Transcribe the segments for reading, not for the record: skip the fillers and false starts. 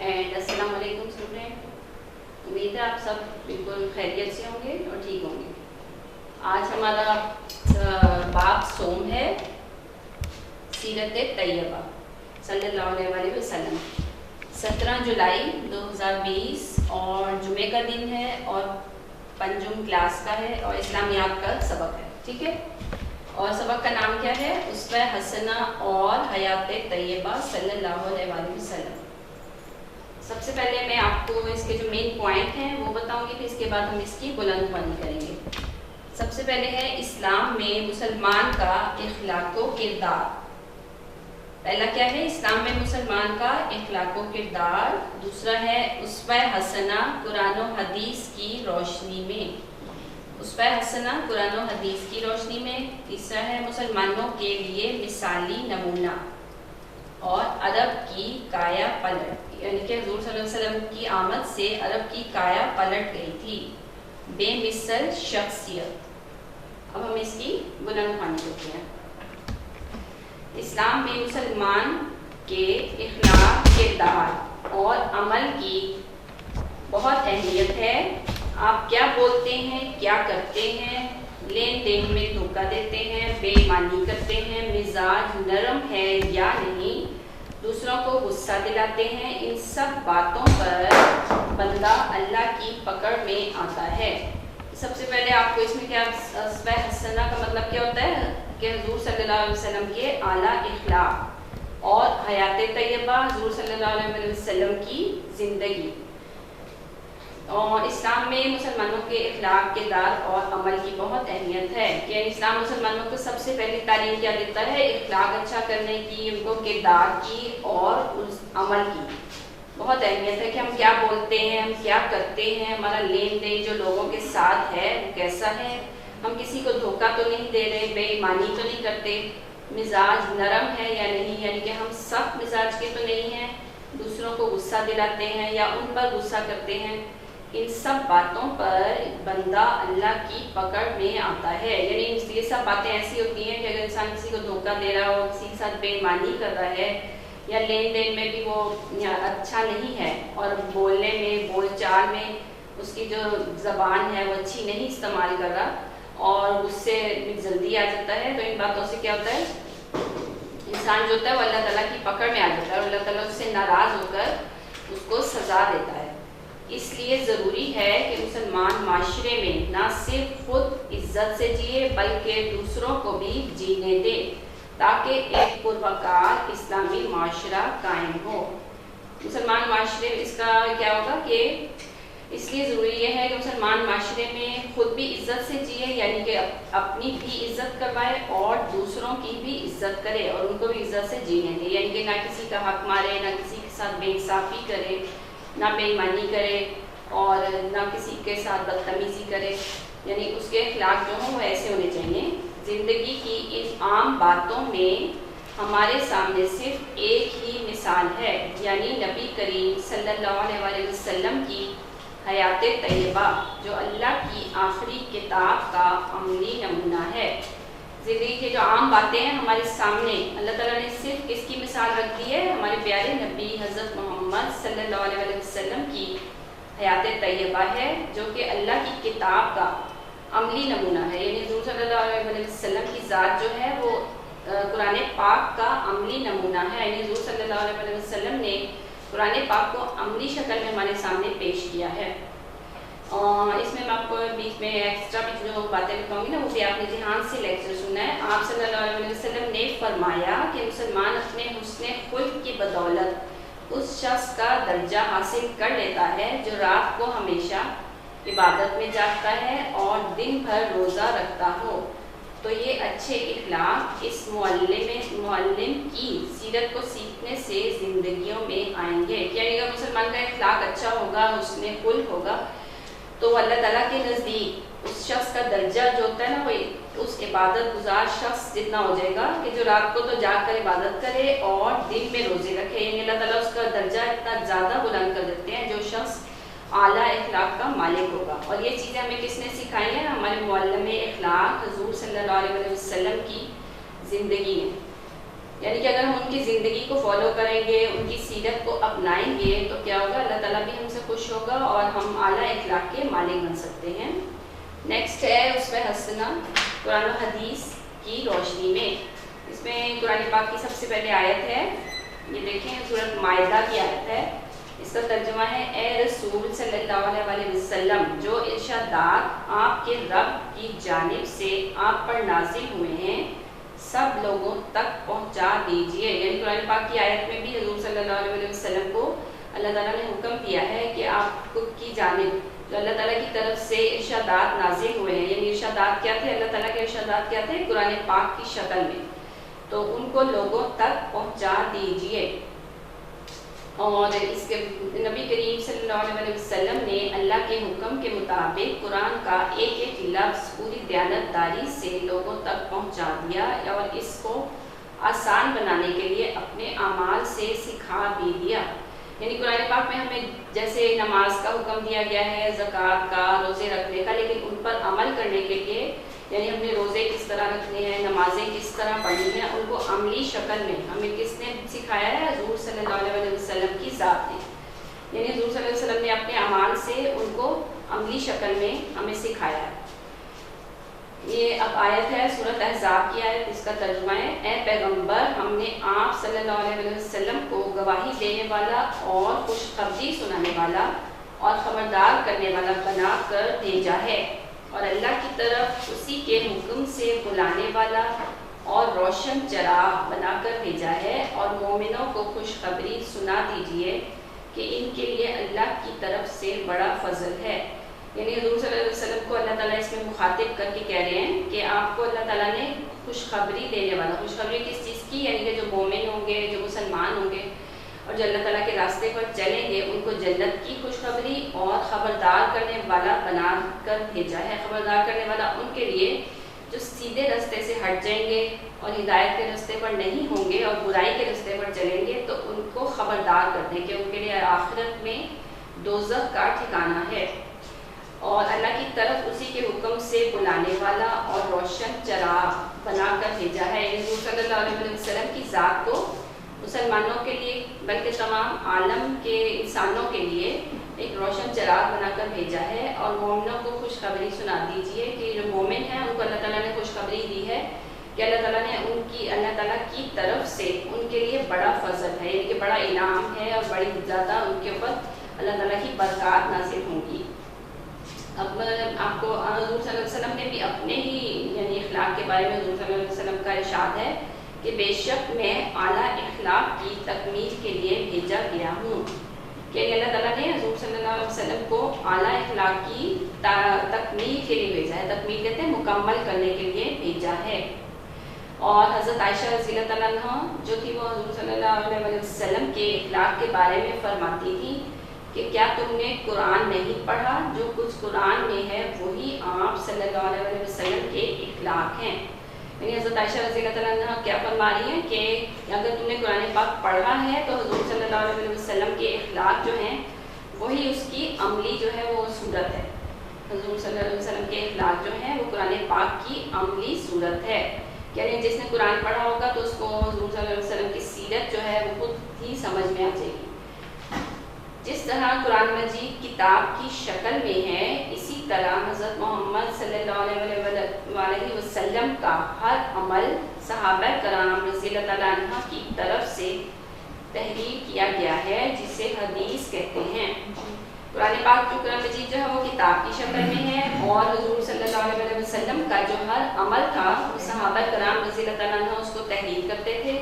And السلام علیکم student. امید ہے آپ سب بالکل خیریت سے ہوں گے اور ٹھیک ہوں گے. آج ہمارا باب سوم ہے سیرت طیبہ صلی اللہ علیہ وسلم. 17 جولائی 2020 اور جمعے کا دن ہے اور پنجم کلاس کا ہے اور اسلامیات کا سبق ہے. ٹھیک ہے. اور سبق کا نام کیا ہے؟ اسوہ حسنہ اور حیات طیبہ صلی اللہ علیہ وسلم. سب سے پہلے میں آپ کو اس کے جو مین پوائنٹ ہیں وہ بتاؤں گی، پھر اس کے بعد ہم اس کی بلند خوانی کریں گے. سب سے پہلے ہے اسلام میں مسلمان کا اخلاق و کردار. پہلا کیا ہے؟ اسلام میں مسلمان کا اخلاق و کردار. دوسرا ہے اسوہ حسنہ قرآن و حدیث کی روشنی میں. اسوہ حسنہ قرآن و حدیث کی روشنی میں. تیسرا ہے مسلمانوں کے لیے مثالی نمونہ اور عرب کی کایا پلٹ، یعنی کہ حضور صلی اللہ علیہ وسلم کی آمد سے عرب کی کایا پلٹ گئی تھی. بے مثل شخصیت. اب ہم اس کی بلند خوانی کرتے ہیں. اسلام میں مسلمان کے اخلاق، کردار اور عمل کی بہت اہمیت ہے. آپ کیا بولتے ہیں، کیا کرتے ہیں، لین دین میں دھوکہ دیتے ہیں، بے ایمانی کرتے ہیں، مزاج نرم ہے یا نہیں، دوسروں کو غصہ دلاتے ہیں، ان سب باتوں پر بندہ اللہ کی پکڑ میں آتا ہے. سب سے پہلے آپ کو اس میں کیا اسوہ حسنہ کا مطلب کیا ہوتا ہے کہ حضور صلی اللہ علیہ وسلم کے اعلیٰ اخلاق اور حیات طیبہ حضور صلی اللہ علیہ وسلم کی زندگی. اور اسلام میں مسلمانوں کے اخلاق، کردار اور عمل کی بہت اہمیت ہے. کہ اسلام مسلمانوں کو سب سے پہلی تعلیم کیا دیتا ہے؟ اخلاق اچھا کرنے کی، ان کو کردار کی اور اس عمل کی بہت اہمیت ہے. کہ ہم کیا بولتے ہیں، ہم کیا کرتے ہیں، ہمارا لین دین جو لوگوں کے ساتھ ہے وہ کیسا ہے، ہم کسی کو دھوکہ تو نہیں دے رہے، بے ایمانی تو نہیں کرتے، مزاج نرم ہے یا نہیں، یعنی کہ ہم سخت مزاج کے تو نہیں ہیں، دوسروں کو غصہ دلاتے ہیں یا ان پر غصہ کرتے ہیں. ان سب باتوں پر بندہ اللہ کی پکڑ میں آتا ہے. یعنی یہ سب باتیں ایسی ہوتی ہیں کہ اگر انسان کسی کو دھوکہ دے رہا ہو، کسی کے ساتھ بے ایمانی کر رہا ہے یا لین دین میں بھی وہ اچھا نہیں ہے اور بولنے میں، بول چال میں اس کی جو زبان ہے وہ اچھی نہیں استعمال کر رہا اور غصے میں جلدی آ جاتا ہے، تو ان باتوں سے کیا ہوتا ہے؟ انسان جو ہوتا ہے وہ اللہ تعالیٰ کی پکڑ میں آ جاتا ہے اور اللہ تعالیٰ اس سے ناراض ہو کر اس کو سزا دیتا ہے. اس لیے ضروری ہے کہ مسلمان معاشرے میں نہ صرف خود عزت سے جیے بلکہ دوسروں کو بھی جینے دے تاکہ ایک پروقار اسلامی معاشرہ قائم ہو. مسلمان معاشرے میں اس کا کیا ہوگا کہ اس لیے ضروری یہ ہے کہ مسلمان معاشرے میں خود بھی عزت سے جیے، یعنی کہ اپنی بھی عزت کروائے اور دوسروں کی بھی عزت کرے اور ان کو بھی عزت سے جینے دے. یعنی کہ نہ کسی کا حق مارے، نہ کسی کے ساتھ بے انصافی کرے، نہ بے ایمانی کرے اور نہ کسی کے ساتھ بدتمیزی کرے. یعنی اس کے اخلاق جو ہوں وہ ایسے ہونے چاہیے. زندگی کی ان عام باتوں میں ہمارے سامنے صرف ایک ہی مثال ہے، یعنی نبی کریم صلی اللہ علیہ وسلم کی حیات طیبہ جو اللہ کی آخری کتاب کا عملی نمونہ ہے. زندگی کی جو عام باتیں ہیں ہمارے سامنے، اللہ تعالیٰ نے صرف کس کی مثال رکھ دی ہے؟ ہمارے پیارے نبی حضرت محمد صلی اللہ علیہ وسلم کی حیات طیبہ ہے جو کہ اللہ کی کتاب کا عملی نمونہ ہے. یعنی حضور صلی اللہ علیہ وسلم کی ذات جو ہے وہ قرآن پاک کا عملی نمونہ ہے. یعنی حضور صلی اللہ علیہ وسلم نے قرآن پاک کو عملی شکل میں ہمارے سامنے پیش کیا ہے. اس میں آپ کو بیچ میں ایکسٹرا بھی جو باتیں بتاؤں گی نا وہ بھی آپ نے دھیان سے لیکچر سننا ہے. آپ صلی اللہ علیہ وسلم نے فرمایا کہ مسلمان اپنے حسن خلق کی بدولت اس شخص کا درجہ حاصل کر لیتا ہے جو رات کو ہمیشہ عبادت میں جاگتا ہے اور دن بھر روزہ رکھتا ہو. تو یہ اچھے اخلاق اس معلم کی سیرت کو سیکھنے سے زندگیوں میں آئیں گے. یعنی اگر مسلمان کا اخلاق اچھا ہوگا، حسن خلق ہوگا، تو اللہ تعالیٰ کے نزدیک اس شخص کا درجہ جو ہوتا ہے نا وہ اس عبادت گزار شخص جتنا ہو جائے گا کہ جو رات کو تو جاگ کر عبادت کرے اور دن میں روزے رکھے. یعنی اللہ تعالیٰ اس کا درجہ اتنا زیادہ بلند کر دیتے ہیں جو شخص اعلیٰ اخلاق کا مالک ہوگا. اور یہ چیزیں ہمیں کس نے سکھائی ہیں؟ ہمارے معلم اخلاق حضور صلی اللہ علیہ وسلم کی زندگی ہے. یعنی کہ اگر ہم ان کی زندگی کو فالو کریں گے، ان کی سیرت کو اپنائیں گے تو کیا ہوگا، اللہ تعالیٰ بھی ہم سے خوش ہوگا اور ہم اعلیٰ اخلاق کے مالک بن سکتے ہیں۔ نیکسٹ ہے اس میں حسنہ قرآن و حدیث کی روشنی میں۔ اس میں قرآن پاک کی سب سے پہلے آیت ہے، یہ دیکھیں سورۃ مائدہ کی آیت ہے، اس کا ترجمہ ہے اے رسول صلی اللہ علیہ وسلم، جو ارشادات آپ کے رب کی جانب سے آپ پر نازل ہوئے ہیں سب لوگوں تک پہنچا دیجئے۔ یعنی قرآن پاک کی آیت میں بھی حضور صلی اللہ علیہ وسلم کو اللہ تعالیٰ نے حکم دیا ہے کہ آپ کی جانب جو اللہ تعالیٰ کی طرف سے ارشادات نازل ہوئے ہیں، یعنی ارشادات کیا تھے، اللہ تعالیٰ کے ارشادات کیا تھے، قرآن پاک کی شکل میں، تو ان کو لوگوں تک پہنچا دیجئے۔ اور اس کے نبی کریم صلی اللہ علیہ وسلم نے اللہ کے حکم کے مطابق قرآن کا ایک ایک لفظ پوری دیانتداری سے لوگوں تک پہنچا دیا اور اس کو آسان بنانے کے لیے اپنے اعمال سے سکھا بھی دیا۔ یعنی قرآن پاک میں ہمیں جیسے نماز کا حکم دیا گیا ہے، زکوٰۃ کا، روزے رکھنے کا، لیکن ان پر عمل کرنے کے لیے یعنی ہم نے روزے کس طرح رکھنے ہیں، نمازیں کس طرح پڑھنی ہیں، ان کو عملی شکل میں ہمیں کس نے سکھایا ہے، حضور صلی اللہ علیہ وسلم کی ذات نے۔ یعنی حضور صلی اللہ علیہ وسلم نے اپنے اعمال سے ان کو عملی شکل میں ہمیں سکھایا ہے۔ یہ اب آیت ہے سورۃ احزاب کی آیت، اس کا ترجمہ ہے اے پیغمبر، ہم نے آپ صلی اللہ علیہ وسلم کو گواہی دینے والا اور خوشخبری سنانے والا اور خبردار کرنے والا بنا کر بھیجا ہے، اور اللہ کی طرف اسی کے حکم سے بلانے والا اور روشن چراغ بنا کر بھیجا ہے، اور مومنوں کو خوشخبری سنا دیجئے کہ ان کے لیے اللہ کی طرف سے بڑا فضل ہے۔ یعنی حضور صلی اللہ علیہ وسلم کو اللہ تعالیٰ اس میں مخاطب کر کے کہہ رہے ہیں کہ آپ کو اللہ تعالیٰ نے خوشخبری دینے والا، خوشخبری کس چیز کی، یعنی کہ جو مومن ہوں گے، جو مسلمان ہوں گے اور جو اللہ تعالیٰ کے راستے پر چلیں گے، ان کو جنت کی خوشخبری اور خبردار کرنے والا بنا کر بھیجا ہے۔ خبردار کرنے والا ان کے لیے جو سیدھے راستے سے ہٹ جائیں گے اور ہدایت کے راستے پر نہیں ہوں گے اور برائی کے راستے پر چلیں گے، تو ان کو خبردار کر دیں کہ ان کے لیے آخرت میں دوزخ کا ٹھکانہ ہے، اور اللہ کی طرف اسی کے حکم سے بلانے والا اور روشن چراغ بنا کر بھیجا ہے۔ یعنی حضور صلی اللہ علیہ وسلم کی ذات کو مسلمانوں کے لیے بلکہ تمام عالم کے انسانوں کے لیے ایک روشن چراغ بنا کر بھیجا ہے، اور مومنوں کو خوشخبری سنا دیجئے کہ جو مومن ہیں ان کو اللہ تعالیٰ نے خوشخبری دی ہے کہ اللہ تعالیٰ نے اللہ تعالیٰ کی طرف سے ان کے لیے بڑا فضل ہے، یعنی کہ بڑا انعام ہے اور بڑی زیادہ ان کے اوپر اللہ تعالیٰ کی برکات نازل ہوں گی۔ اب آپ کو حضور صلی اللہ علیہ وسلم نے بھی اپنے ہی یعنی اخلاق کے بارے میں حضور صلی اللہ علیہ وسلم کا ارشاد ہے کہ بے شک میں اعلیٰ اخلاق کی تکمیل کے لیے بھیجا گیا ہوں، کہ اللہ تعالیٰ نے حضور صلی اللہ علیہ وسلم کو اعلیٰ اخلاق کی تکمیل کے لیے بھیجا ہے، تکمیل کہتے ہیں مکمل کرنے کے لیے بھیجا ہے۔ اور حضرت عائشہ رضی اللہ تعالیٰ عنہ جو تھی وہ حضور صلی اللہ علیہ وسلم کے اخلاق کے بارے میں فرماتی تھی کہ کیا تم نے قرآن نہیں پڑھا، جو کچھ قرآن میں ہے وہی آپ صلی اللہ علیہ وسلم کے اخلاق ہیں۔ یعنی حضرت عائشہ رضی اللہ تعالیٰ عنہ کیا فرما رہی ہیں کہ اگر تم نے قرآن پاک پڑھا ہے تو حضور صلی اللہ علیہ وسلم کے اخلاق جو ہیں وہی اس کی عملی جو ہے وہ صورت ہے، حضور صلی اللہ علیہ وسلم کے اخلاق جو ہیں وہ قرآن پاک کی عملی صورت ہے۔ یعنی جس نے قرآن پڑھا ہوگا تو اس کو حضور صلی اللہ علیہ وسلم کی سیرت جو ہے وہ خود ہی سمجھ میں آ جائے گی۔ جس طرح قرآن مجید کتاب کی شکل میں ہے، اسی طرح حضرت محمد صلی اللہ علیہ وسلم کا ہر عمل صحابہ کرام رضی اللہ تعالیٰ عنہ کی طرف سے تحریر کیا گیا ہے، جسے حدیث کہتے ہیں۔ قرآن پاک جو قرآن مجید جو ہے وہ کتاب کی شکل میں ہے، اور حضور صلی اللہ علیہ وسلم کا جو ہر عمل تھا وہ صحابہ کرام رضی اللہ تعالیٰ عنہ اس کو تحریر کرتے تھے،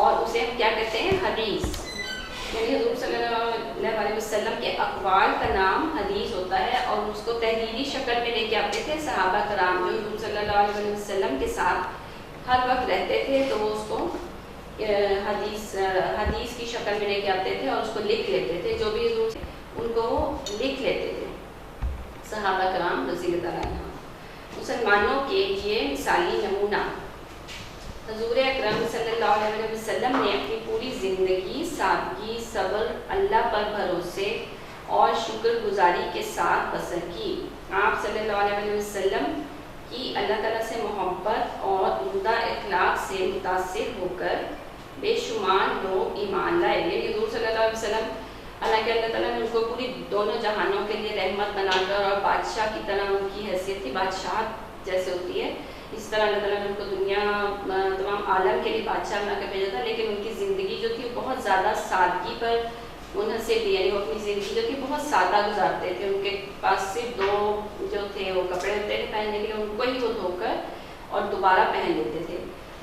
اور اسے ہم کیا کہتے ہیں، حدیث۔ یعنی حضور صلی اللہ علیہ وسلم کے اقوال کا نام حدیث ہوتا ہے، اور اس کو تحریری شکل میں لے کے آتے تھے صحابہ کرام جو حضور صلی اللہ علیہ وسلم کے ساتھ ہر وقت رہتے تھے، تو وہ اس کو حدیث کی شکل میں لے کے آتے تھے اور اس کو لکھ لیتے تھے، جو بھی حضور ان کو لکھ لیتے تھے صحابہ کرام رضی اللہ عنہ۔ مسلمانوں کے لیے مثالی نمونہ، حضور اکرم صلی اللہ علیہ وسلم نے اپنی پوری زندگی سادگی، صبر، اللہ پر بھروسے اور شکر گزاری کے ساتھ بسر کی۔ آپ صلی اللہ علیہ وسلم کی اللہ تعالیٰ سے محبت اور عمدہ اخلاق سے متاثر ہو کر بے شمار لوگ ایمان لائے. یعنی حضور صلی اللہ علیہ وسلم حالانکہ اللہ تعالیٰ نے ان کو پوری دونوں جہانوں کے لیے رحمت بنا کر اور بادشاہ کی طرح ان کی حیثیت تھی، بادشاہت جیسے ہوتی ہے اس طرح اللہ تعالیٰ نے ان کو دنیا تمام عالم کے لیے بادشاہ بنا کر بھیجا تھا، لیکن ان کی زندگی جو تھی بہت زیادہ سادگی پر منحصر تھی. یعنی وہ اپنی زندگی جو تھی بہت سادہ گزارتے تھے. ان کے پاس صرف 2 جو تھے وہ کپڑے ہوتے تھے پہننے کے لیے، ان کو ہی وہ دھو کر اور دوبارہ پہن لیتے تھے.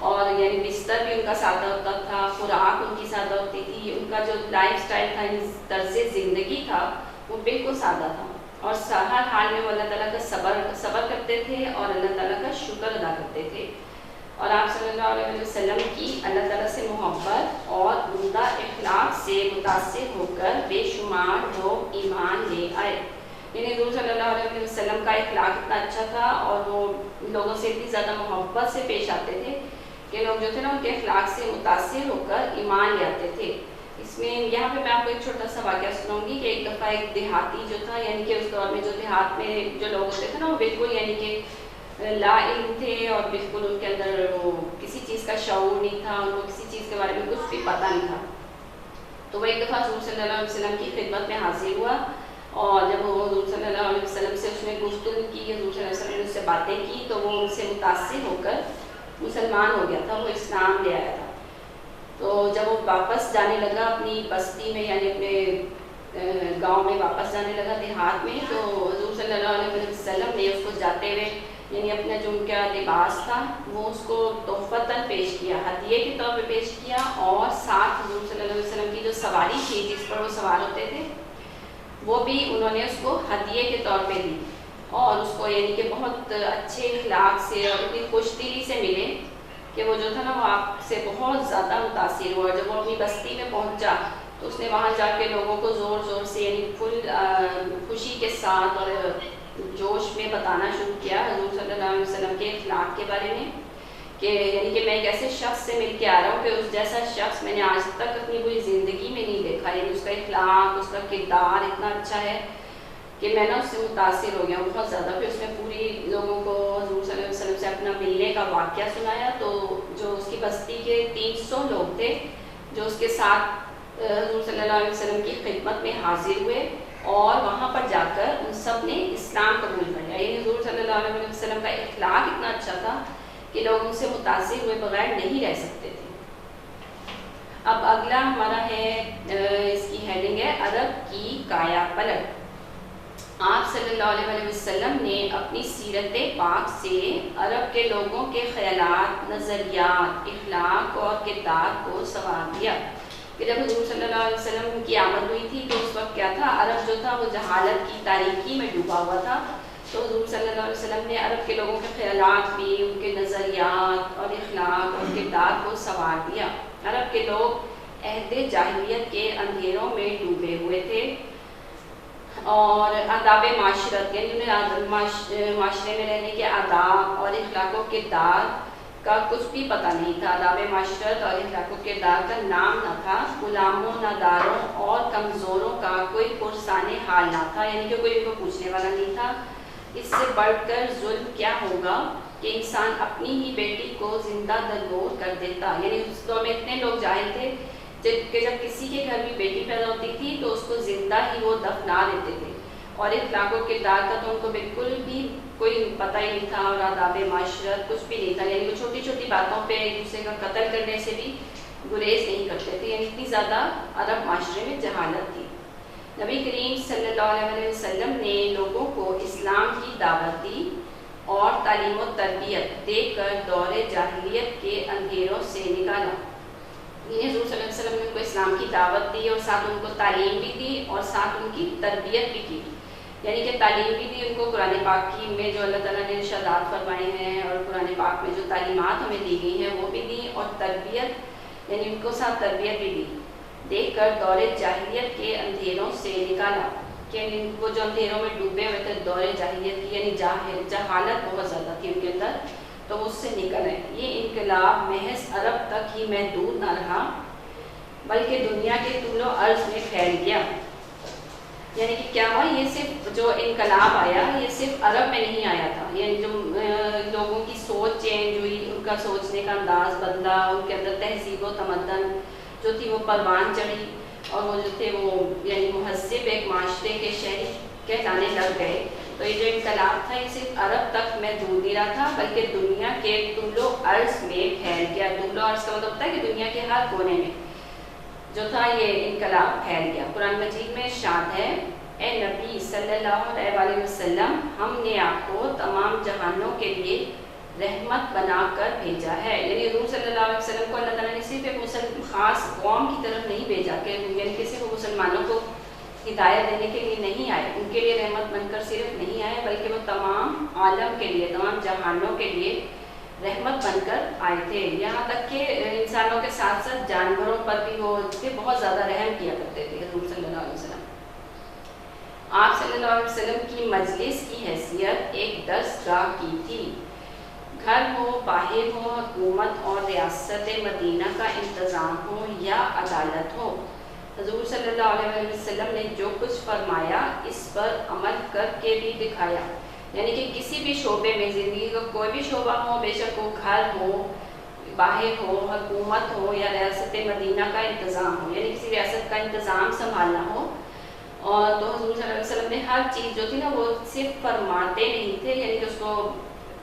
اور یعنی بستر بھی ان کا سادہ ہوتا تھا، خوراک ان کی سادہ ہوتی تھی، ان کا جو لائف اسٹائل تھا، طرز زندگی تھا وہ بالکل سادہ تھا. اور ہر حال میں وہ اللہ تعالیٰ کا صبر کرتے تھے اور اللہ تعالیٰ کا شکر ادا کرتے تھے. اور آپ صلی اللہ علیہ وسلم کی اللہ تعالیٰ سے محبت اور عمدہ اخلاق سے متاثر ہو کر بے شمار لوگ ایمان لے آئے. یعنی حضور صلی اللہ علیہ وسلم کا اخلاق اتنا اچھا تھا اور وہ لوگوں سے اتنی زیادہ محبت سے پیش آتے تھے کہ لوگ جو تھے نا ان کے اخلاق سے متاثر ہو کر ایمان لے آتے تھے. اس میں یہاں پہ میں آپ کو ایک چھوٹا سا واقعہ سناؤں گی کہ ایک دفعہ ایک دیہاتی جو تھا، یعنی کہ اس دور میں جو دیہات میں جو لوگ ہوتے تھے نا وہ بالکل یعنی کہ لا علم تھے اور بالکل ان کے اندر وہ کسی چیز کا شعور نہیں تھا، ان کو کسی چیز کے بارے میں کچھ بھی پتہ نہیں تھا. تو وہ ایک دفعہ حضور صلی اللہ علیہ وسلم کی خدمت میں حاضر ہوا اور جب وہ حضور صلی اللہ علیہ وسلم سے اس نے گفتگو کی، حضور صلی اللہ علیہ وسلم نے اس سے باتیں کی تو وہ ان سے متاثر ہو کر مسلمان ہو گیا تھا، وہ اسلام لے آیا تھا. تو جب وہ واپس جانے لگا اپنی بستی میں یعنی اپنے گاؤں میں واپس جانے لگا دیہات میں، تو حضور صلی اللہ علیہ وسلم نے اس کو جاتے ہوئے یعنی اپنا جو ان کا لباس تھا وہ اس کو تحفتاً پیش کیا، ہدیے کے طور پہ پیش کیا. اور ساتھ حضور صلی اللہ علیہ وسلم کی جو سواری تھی جس پر وہ سوار ہوتے تھے وہ بھی انہوں نے اس کو ہدیے کے طور پہ دی. اور اس کو یعنی کہ بہت اچھے اخلاق سے اور اتنی خوش دلی سے ملے کہ وہ جو تھا نا وہ آپ سے بہت زیادہ متاثر ہوا. جب وہ اپنی بستی میں پہنچا تو اس نے وہاں جا کے لوگوں کو زور زور سے یعنی فل خوشی کے ساتھ اور جوش میں بتانا شروع کیا حضور صلی اللہ علیہ وسلم کے اخلاق کے بارے میں کہ یعنی کہ میں ایک ایسے شخص سے مل کے آ رہا ہوں کہ اس جیسا شخص میں نے آج تک اپنی پوری زندگی میں نہیں دیکھا. یعنی اس کا اخلاق، اس کا کردار اتنا اچھا ہے کہ میں نا اس سے متاثر ہو گیا ہوں بہت زیادہ. پھر اس نے پوری لوگوں کو حضور صلی اللہ علیہ وسلم سے اپنا ملنے کا واقعہ سنایا. تو جو اس کی بستی کے 300 لوگ تھے جو اس کے ساتھ حضور صلی اللہ علیہ وسلم کی خدمت میں حاضر ہوئے اور وہاں پر جا کر ان سب نے اسلام قبول کر لیا. یعنی حضور صلی اللہ علیہ وسلم کا اخلاق اتنا اچھا تھا کہ لوگ ان سے متاثر ہوئے بغیر نہیں رہ سکتے تھے. اب اگلا ہمارا ہے اس کی ہیڈنگ ہے عرب کی کایا پلٹ. آپ صلی اللہ علیہ وسلم نے اپنی سیرت پاک سے عرب کے لوگوں کے خیالات، نظریات، اخلاق اور کردار کو سنوار دیا. کہ جب حضور صلی اللہ علیہ وسلم کی آمد ہوئی تھی تو اس وقت کیا تھا، عرب جو تھا وہ جہالت کی تاریکی میں ڈوبا ہوا تھا. تو حضور صلی اللہ علیہ وسلم نے عرب کے لوگوں کے خیالات بھی، ان کے نظریات اور اخلاق اور کردار کو سنوار دیا. عرب کے لوگ عہد جاہلیت کے اندھیروں میں ڈوبے ہوئے تھے اور آداب معاشرت یعنی انہیں معاشرے میں رہنے کے آداب اور اخلاق و کردار کا کچھ بھی پتہ نہیں تھا. آداب معاشرت اور اخلاق و کردار کا نام نہ تھا. غلاموں، ناداروں اور کمزوروں کا کوئی پرسان حال نہ تھا، یعنی کہ کوئی ان کو پوچھنے والا نہیں تھا. اس سے بڑھ کر ظلم کیا ہوگا کہ انسان اپنی ہی بیٹی کو زندہ درگور کر دیتا. یعنی اس دور میں اتنے لوگ جاہل تھے کہ جب کسی کے گھر بھی بیٹی پیدا ہوتی تھی تو اس کو زندہ ہی وہ دفنا دیتے تھے. اور اخلاق و کردار کا تو ان کو بالکل بھی کوئی پتہ ہی نہیں تھا اور آداب معاشرت کچھ بھی نہیں تھا. یعنی وہ چھوٹی چھوٹی باتوں پہ ایک دوسرے کا قتل کرنے سے بھی گریز نہیں کرتے تھے. یعنی اتنی زیادہ عرب معاشرے میں جہالت تھی. نبی کریم صلی اللہ علیہ وسلم نے لوگوں کو اسلام کی دعوت دی اور تعلیم و تربیت دے کر دور جاہلیت کے اندھیروں سے نکالا. حضور صلی اللہ علیہ وسلم نے ان کو اسلام کی دعوت دی اور ساتھ ان کو تعلیم بھی دی اور ساتھ ان کی تربیت بھی کی. یعنی کہ تعلیم بھی دی ان کو قرآن پاک کی میں جو اللہ تعالیٰ نے ارشادات فرمائے ہیں اور قرآن پاک میں جو تعلیمات ہمیں دی گئی ہیں وہ بھی دی اور تربیت یعنی ان کو ساتھ تربیت بھی دی. دیکھ کر دور جاہلیت کے اندھیروں سے نکالا کہ وہ جو اندھیروں میں ڈوبے ہوئے تھے دور جاہلیت کی یعنی جہالت بہت زیادہ تھی ان کے اندر تو اس سے نکل آئے. یہ انقلاب محض عرب تک ہی محدود نہ رہا بلکہ دنیا کے طول و عرض میں پھیل گیا. یعنی کہ کیا ہوا، یہ صرف جو انقلاب آیا یہ صرف عرب میں نہیں آیا تھا، یعنی جو لوگوں کی سوچ چینج ہوئی، ان کا سوچنے کا انداز بدلا، ان کے اندر تہذیب و تمدن جو تھی وہ پروان چڑھی، اور وہ جو تھے وہ یعنی مہذب ایک معاشرے کے شہری کہلانے لگ گئے. تو یہ جو انقلاب تھا یہ صرف عرب تک محدود نہیں رہا تھا بلکہ دنیا کے طول و عرض میں پھیل گیا. طول و عرض کا مطلب ہوتا ہے کہ دنیا کے ہر کونے میں جو تھا یہ انقلاب پھیل گیا. قرآن مجید میں ارشاد ہے، اے نبی صلی اللہ علیہ وسلم، ہم نے آپ کو تمام جہانوں کے لیے رحمت بنا کر بھیجا ہے. یعنی حضور صلی اللہ علیہ وسلم کو اللہ تعالیٰ نے صرف ایک خاص قوم کی طرف نہیں بھیجا کہ یعنی کہ صرف وہ مسلمانوں کو ہدایت دینے کے لیے نہیں آئے، ان کے لیے رحمت بن کر صرف نہیں آئے بلکہ وہ تمام عالم کے لیے، تمام جہانوں کے لیے رحمت بن کر آئے تھے. یہاں تک کہ انسانوں کے ساتھ ساتھ جانوروں پر بھی وہ بہت زیادہ رحم کیا کرتے تھے حضور صلی اللہ علیہ وسلم. آپ صلی اللہ علیہ وسلم کی مجلس کی حیثیت ایک درس گاہ کی تھی. گھر ہو، باہر ہو، حکومت اور ریاست مدینہ کا انتظام ہو یا عدالت ہو، حضور صلی اللہ علیہ وسلم نے جو کچھ فرمایا اس پر عمل کر کے بھی دکھایا. یعنی کہ کسی بھی شعبے میں، زندگی کا کوئی بھی شعبہ ہو، بے شک وہ گھر ہو، باہر ہو، حکومت ہو یا ریاست مدینہ کا انتظام ہو، یعنی کسی ریاست کا انتظام سنبھالنا ہو، اور تو حضور صلی اللہ علیہ وسلم نے ہر چیز جو تھی نا وہ صرف فرماتے نہیں تھے، یعنی کہ اس کو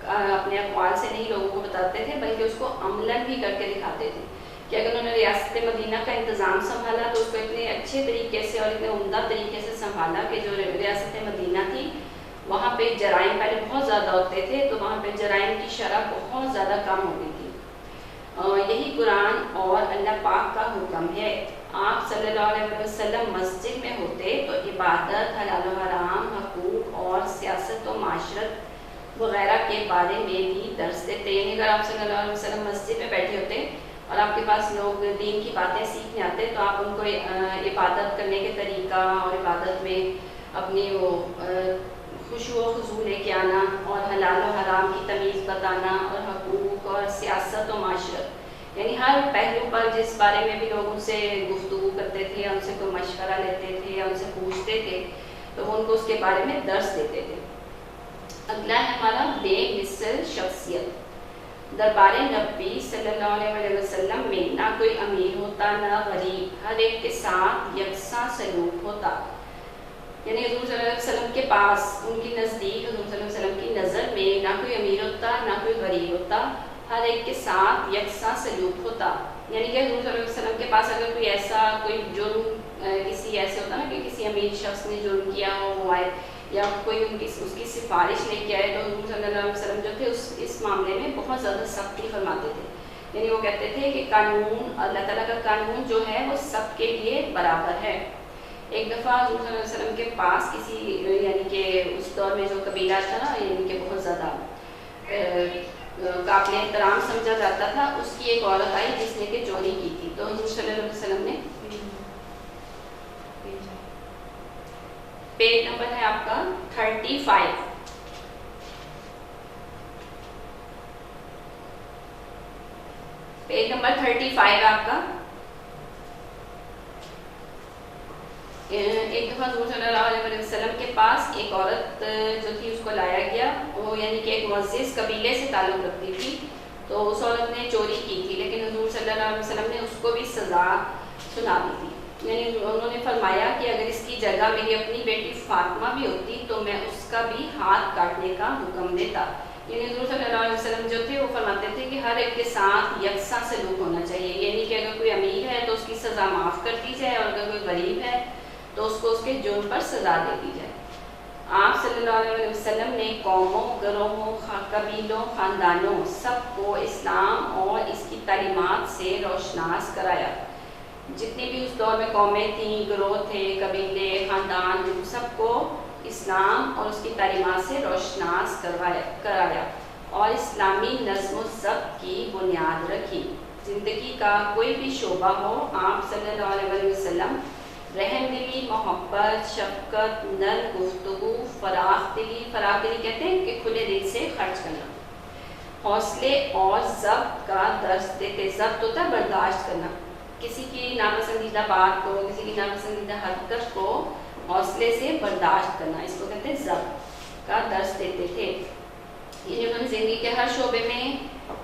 اپنے اقوال سے نہیں لوگوں کو بتاتے تھے بلکہ اس کو عملاً بھی کر کے دکھاتے تھے کہ اگر انہوں نے ریاست مدینہ کا انتظام سنبھالا تو اس کو اتنے اچھے طریقے سے اور اتنے عمدہ طریقے سے سنبھالا کہ جو ریاست مدینہ تھی وہاں پہ جرائم پہلے بہت زیادہ ہوتے تھے، تو وہاں پہ جرائم کی شرح بہت زیادہ کم ہو گئی تھی. یہی قرآن اور اللہ پاک کا حکم ہے. آپ صلی اللہ علیہ وسلم مسجد میں ہوتے تو عبادت، حلال و حرام، حقوق اور سیاست و معاشرت وغیرہ کے بارے میں بھی درس دیتے. یعنی اگر آپ صلی اللہ علیہ وسلم مسجد میں بیٹھے ہوتے اور آپ کے پاس لوگ دین کی باتیں سیکھنے آتے تو آپ ان کو عبادت کرنے کے طریقہ اور عبادت میں اپنی وہ خشوع و خضوع لے کے آنا اور حلال و حرام کی تمیز بتانا اور حقوق اور سیاست و معاشرت، یعنی ہر پہلو پر جس بارے میں بھی لوگ ان سے گفتگو کرتے تھے یا ان سے کوئی مشورہ لیتے تھے یا ان سے پوچھتے تھے تو وہ ان کو اس کے بارے میں درس دیتے تھے. اگلا ہے ہمارا بے مثل شخصیت. دربار نبی صلی اللہ علیہ وسلم میں نہ کوئی امیر ہوتا نہ غریب، ہر ایک کے ساتھ یکساں سلوک ہوتا. یعنی حضور صلی اللہ علیہ وسلم کے پاس، ان کی نزدیک، حضور صلی اللہ علیہ وسلم کی نظر میں نہ کوئی امیر ہوتا نہ کوئی غریب ہوتا، ہر ایک کے ساتھ یکساں سلوک ہوتا. یعنی کہ حضور صلی اللہ علیہ وسلم کے پاس اگر کوئی ایسا کوئی جرم کسی ایسے ہوتا نا کہ کسی امیر شخص نے جرم کیا ہو وہ آئے یا کوئی اس کی سفارش لے کے آئے تو حضور صلی اللہ علیہ وسلم جو تھے اس معاملے میں بہت زیادہ سختی فرماتے تھے. یعنی وہ کہتے تھے کہ قانون، اللہ تعالیٰ کا قانون جو ہے وہ سب کے لیے برابر ہے. ایک دفعہ حضور صلی اللہ علیہ وسلم کے پاس کسی یعنی کہ اس دور میں جو قبیلہ تھا نا یعنی کہ بہت زیادہ قابل احترام سمجھا جاتا تھا، اس کی ایک عورت آئی جس نے کہ چوری کی تھی. تو حضور صلی اللہ علیہ وسلم نے پیج نمبر ہے آپ کا 35، پیج نمبر 35 آپ کا. ایک دفعہ حضور صلی اللہ علیہ وسلم کے پاس ایک عورت جو تھی اس کو لایا گیا، وہ یعنی کہ ایک معزز قبیلے سے تعلق رکھتی تھی. تو اس عورت نے چوری کی تھی لیکن حضور صلی اللہ علیہ وسلم نے اس کو بھی سزا سنا دی تھی. یعنی انہوں نے فرمایا کہ اگر اس کی جگہ میری اپنی بیٹی فاطمہ بھی ہوتی تو میں اس کا بھی ہاتھ کاٹنے کا حکم دیتا. یعنی حضور صلی اللہ علیہ وسلم جو تھے وہ فرماتے تھے کہ ہر ایک کے ساتھ یکساں سلوک ہونا چاہیے. یعنی کہ اگر کوئی امیر ہے تو اس کی سزا معاف کر دی جائے اور اگر کوئی غریب ہے تو اس کو اس کے جرم پر سزا دے دی جائے. آپ صلی اللہ علیہ وسلم نے قوموں، گروہوں، قبیلوں، خاندانوں سب کو اسلام اور اس کی تعلیمات سے روشناس کرایا. جتنی بھی اس دور میں قومیں تھیں، گروہ تھے، قبیلے، خاندان، سب کو اسلام اور اس کی تعلیمات سے روشناس کرایا اور اسلامی نظم و ضبط کی بنیاد رکھی. زندگی کا کوئی بھی شعبہ ہو، آپ صلی اللہ علیہ وسلم رحم دلی، محبت، شفقت، نرم گفتگو، فراخ دلی کہتے ہیں کہ کھلے دل سے خرچ کرنا، حوصلے اور ضبط کا درس دیتے. ضبط ہوتا ہے برداشت کرنا، کسی کی ناپسندیدہ بات کو، کسی کی ناپسندیدہ حرکت کو حوصلے سے برداشت کرنا، اس کو کہتے ہیں ضبط کا درس دیتے تھے۔ یہ انہوں نے زندگی کے ہر شعبے میں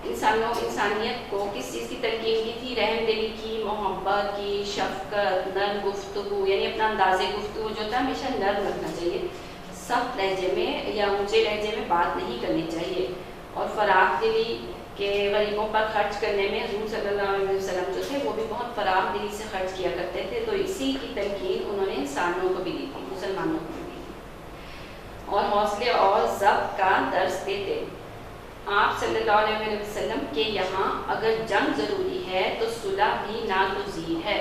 انسانیت کو کس چیز کی تلقین کی تھی؟ رحم دلی کی، محبت کی، شفقت، نرم گفتگو، یعنی اپنا انداز گفتگو جو تھا ہمیشہ نرم رکھنا چاہیے، سخت لہجے میں یا اونچے لہجے میں بات نہیں کرنی چاہیے، اور فراخ دلی کہ غریبوں پر خرچ کرنے میں حضور صلی اللہ علیہ وسلم جو تھے وہ بھی بہت فراخ دلی سے خرچ کیا کرتے تھے، تو اسی کی تلقین انہوں نے انسانوں کو بھی دی تھی، مسلمانوں کو بھی دی تھی، اور حوصلے اور ضبط کا درس دیتے۔ آپ صلی اللہ علیہ وسلم کے یہاں اگر جنگ ضروری ہے تو صلح بھی ناگزیر ہے،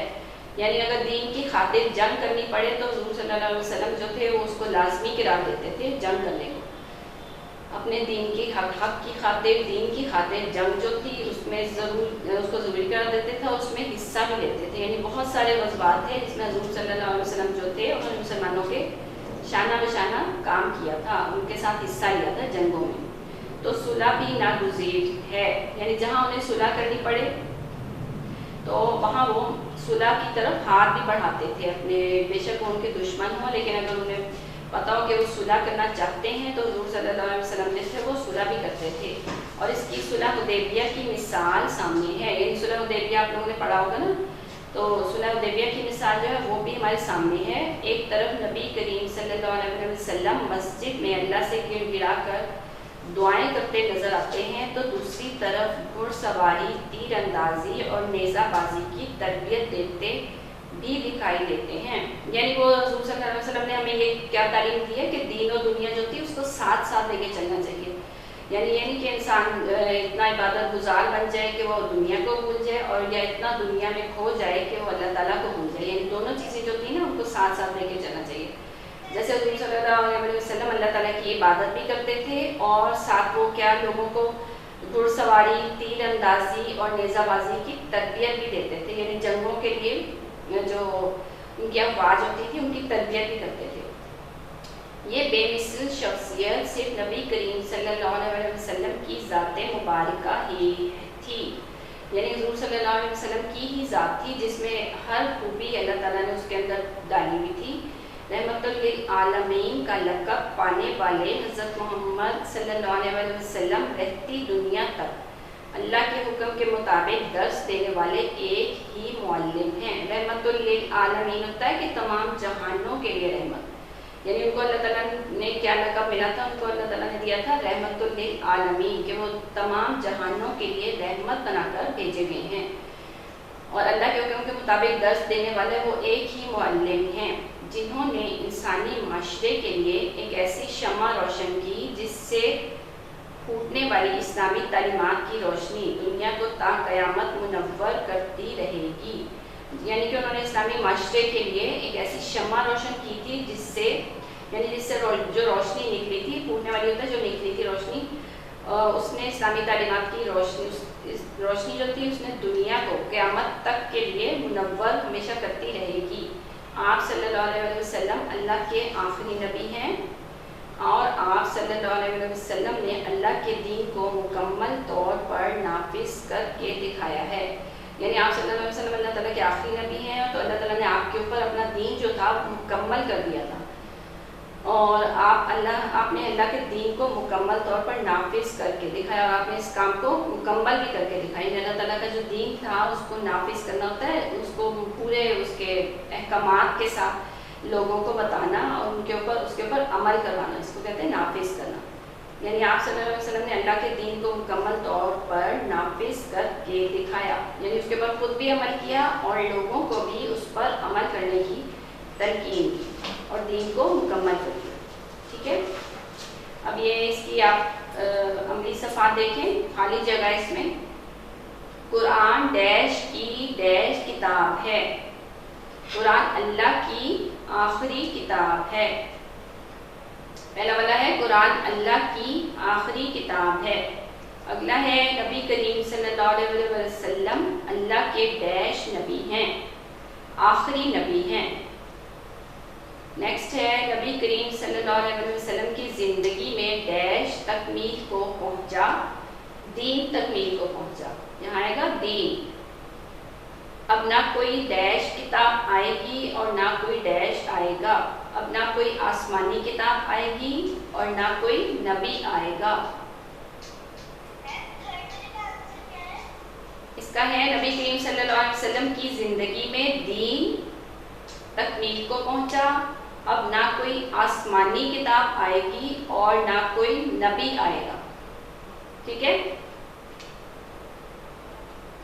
یعنی اگر دین کی خاطر جنگ کرنی پڑے تو حضور صلی اللہ علیہ وسلم جو تھے وہ اس کو لازمی قرار دیتے تھے جنگ کرنے کو، اپنے دین کی حق کی خاطر، دین کی خاطر جنگ جو تھی اس میں اس کو ضروری قرار دیتے تھے، اور اس میں حصہ بھی لیتے تھے، یعنی بہت سارے غزوات تھے جس میں حضور صلی اللہ علیہ وسلم جو تھے انہوں نے مسلمانوں کے شانہ بشانہ کام کیا تھا، ان کے ساتھ حصہ لیا تھا جنگوں میں۔ تو صلح بھی ناگزیر ہے، یعنی جہاں انہیں صلح کرنی پڑے تو وہاں وہ صلح کی طرف ہاتھ بھی بڑھاتے تھے اپنے، بے شک وہ ان کے دشمن ہوں، لیکن اگر انہیں پتا ہو کہ وہ صلح کرنا چاہتے ہیں تو حضور صلی اللہ علیہ وسلم جیسے وہ صلح بھی کرتے تھے، اور اس کی صلح حدیبیہ کی مثال سامنے ہے، یعنی صلح حدیبیہ آپ لوگوں نے پڑھا ہوگا نا، تو صلح حدیبیہ کی مثال جو ہے وہ بھی ہمارے سامنے ہے۔ ایک طرف نبی کریم صلی اللہ علیہ وسلم مسجد میں اللہ سے گر گرا کر دعائیں کرتے نظر آتے ہیں، تو دوسری طرف گھڑ سواری، تیر اندازی اور نیزہ بازی کی تربیت دیتے بھی دکھائی دیتے ہیں، یعنی وہ حضور صلی اللہ علیہ وسلم نے ہمیں یہ کیا تعلیم دی ہے کہ دین و دنیا جو تھی اس کو ساتھ ساتھ لے کے چلنا چاہیے، یعنی یہ نہیں کہ انسان اتنا عبادت گزار بن جائے کہ وہ دنیا کو بھول جائے، اور یا اتنا دنیا میں کھو جائے کہ وہ اللہ تعالیٰ کو بھول جائے، یعنی دونوں چیزیں جو تھیں نا ان کو ساتھ ساتھ لے کے چلنا چاہیے۔ جیسے حضور صلی اللہ علیہ وسلم اللہ تعالیٰ کی عبادت بھی کرتے تھے اور ساتھ وہ کیا لوگوں کو گھڑ سواری، تیر اندازی اور نیزہ بازی کی تربیت بھی دیتے تھے، یعنی جنگوں کے لیے جو ان کی افواج ہوتی تھی ان کی تربیت بھی کرتے تھے۔ یہ بے مثل شخصیت صرف نبی کریم صلی اللہ علیہ وسلم کی ذات مبارکہ ہی تھی، یعنی حضور صلی اللہ علیہ وسلم کی ہی ذات تھی جس میں ہر خوبی اللہ تعالیٰ نے اس کے اندر ڈالی ہوئی تھی۔ رحمت للعالمین کا لقب پانے والے حضرت محمد صلی اللہ علیہ وسلم رہتی دنیا تک اللہ کے حکم کے مطابق درس دینے والے ایک ہی معلم ہیں۔ رحمت للعالمین ہوتا ہے کہ تمام جہانوں کے لیے رحمت، یعنی ان کو اللہ تعالیٰ نے کیا لقب ملا تھا؟ ان کو اللہ تعالیٰ نے دیا تھا رحمت للعالمین، کہ وہ تمام جہانوں کے لیے رحمت بنا کر بھیجے گئے ہیں، اور اللہ کے حکم کے مطابق درس دینے والے وہ ایک ہی معلم ہیں جنہوں نے انسانی معاشرے کے لیے ایک ایسی شمع روشن کی جس سے پھوٹنے والی اسلامی تعلیمات کی روشنی دنیا کو تا قیامت منور کرتی رہے گی، یعنی کہ انہوں نے اسلامی معاشرے کے لیے ایک ایسی شمع روشن کی تھی جس سے جو روشنی نکلی تھی، پھوٹنے والی ہوتا ہے جو نکلی تھی روشنی، اس نے اسلامی تعلیمات کی روشنی جو تھی اس نے دنیا کو قیامت تک کے لیے منور ہمیشہ کرتی رہے گی۔ آپ صلی اللہ علیہ وسلم اللہ کے آخری نبی ہیں، اور آپ صلی اللہ علیہ وسلم نے اللہ کے دین کو مکمل طور پر نافذ کر کے دکھایا ہے، یعنی آپ صلی اللہ علیہ وسلم اللہ تعالیٰ کے آخری نبی ہیں، تو اللہ تعالیٰ نے آپ کے اوپر اپنا دین جو تھا مکمل کر دیا تھا، اور آپ نے اللہ کے دین کو مکمل طور پر نافذ کر کے دکھایا، اور آپ نے اس کام کو مکمل بھی کر کے دکھایا، اللہ تعالیٰ کا جو دین تھا اس کو نافذ کرنا ہوتا ہے، اس کو پورے اس کے احکامات کے ساتھ لوگوں کو بتانا اور اس کے اوپر عمل کروانا، اس کو کہتے ہیں نافذ کرنا، یعنی آپ صلی اللہ علیہ وسلم نے اللہ کے دین کو مکمل طور پر نافذ کر کے دکھایا، یعنی اس کے اوپر خود بھی عمل کیا اور لوگوں کو بھی اس پر عمل کرنے کی تلقین کی اور دین کو مکمل کر دیا۔ ٹھیک ہے، اب یہ اس کی آپ عملی صفحات دیکھیں، خالی جگہ اس میں قرآن ڈیش کی ڈیش کتاب ہے، قرآن اللہ کی آخری کتاب ہے، پہلا والا ہے قرآن اللہ کی آخری کتاب ہے، اگلا ہے نبی کریم صلی اللہ علیہ وسلم اللہ کے ڈیش نبی ہیں، آخری نبی ہیں۔ نیکسٹ ہے نبی کریم صلی اللہ علیہ وسلم کی زندگی میں ڈیش تکمیل کو پہنچا، دین تکمیل کو پہنچا، یہاں آئے گا دین۔ اب نہ کوئی ڈیش کتاب آئے گی اور نہ کوئی ڈیش آئے گا. اب نہ کوئی آسمانی کتاب آئے گی اور نہ کوئی نبی آئے گا. اس کا ہے نبی کریم صلی اللہ علیہ وسلم کی زندگی میں دین تکمیل کو پہنچا. اب نہ کوئی آسمانی کتاب آئے گی اور نہ کوئی نبی آئے گا. ٹھیک ہے.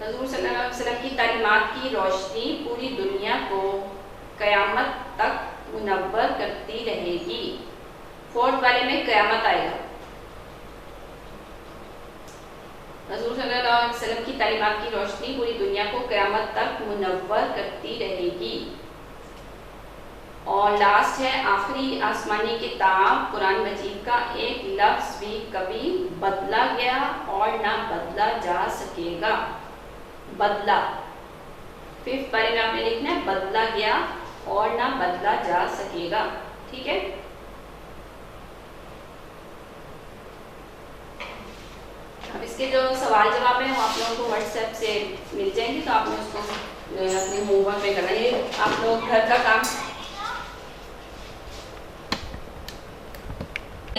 حضور صلی اللہ علیہ وسلم کی تعلیمات کی روشنی پوری دنیا کو قیامت تک منور کرتی رہے گی. فورتھ والے میں قیامت آئے گا. حضور صلی اللہ علیہ وسلم کی تعلیمات کی روشنی پوری دنیا کو قیامت تک منور کرتی رہے گی. اور لاسٹ ہے آخری آسمانی کتاب قرآن مجید کا ایک لفظ بھی کبھی بدلا گیا اور نہ بدلا جا سکے گا. بدلا 5th بارے میں آپ نے لکھنا ہے بدلا گیا اور نہ بدلا جا سکے گا. ٹھیک ہے. اب اس کے جو سوال جواب ہیں وہ آپ لوگوں کو واٹس ایپ سے مل جائیں گے تو آپ نے اس کو اپنے ہوم ورک میں کرنا ہے. آپ لوگ گھر کا کام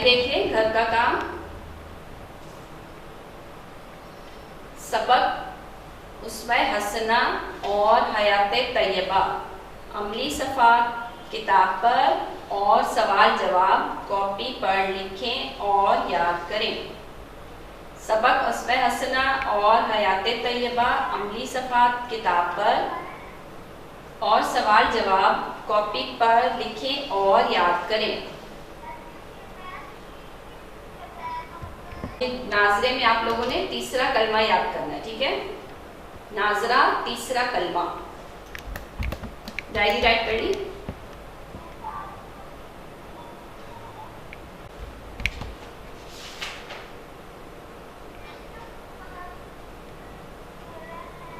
دیکھیں. گھر کا کام سبق اسوہ حسنہ اور حیات طیبہ عملی صفحات کتاب پر اور سوال جواب کاپی پر لکھیں اور یاد کریں. سبق اسوہ حسنہ اور حیات طیبہ عملی صفحات کتاب پر اور سوال جواب کاپی پر لکھیں اور یاد کریں. ناظرے میں آپ لوگوں نے تیسرا کلمہ یاد کرنا ہے. ٹھیک ہے. ناظرہ تیسرا کلمہ ڈائری رائٹ کر لی.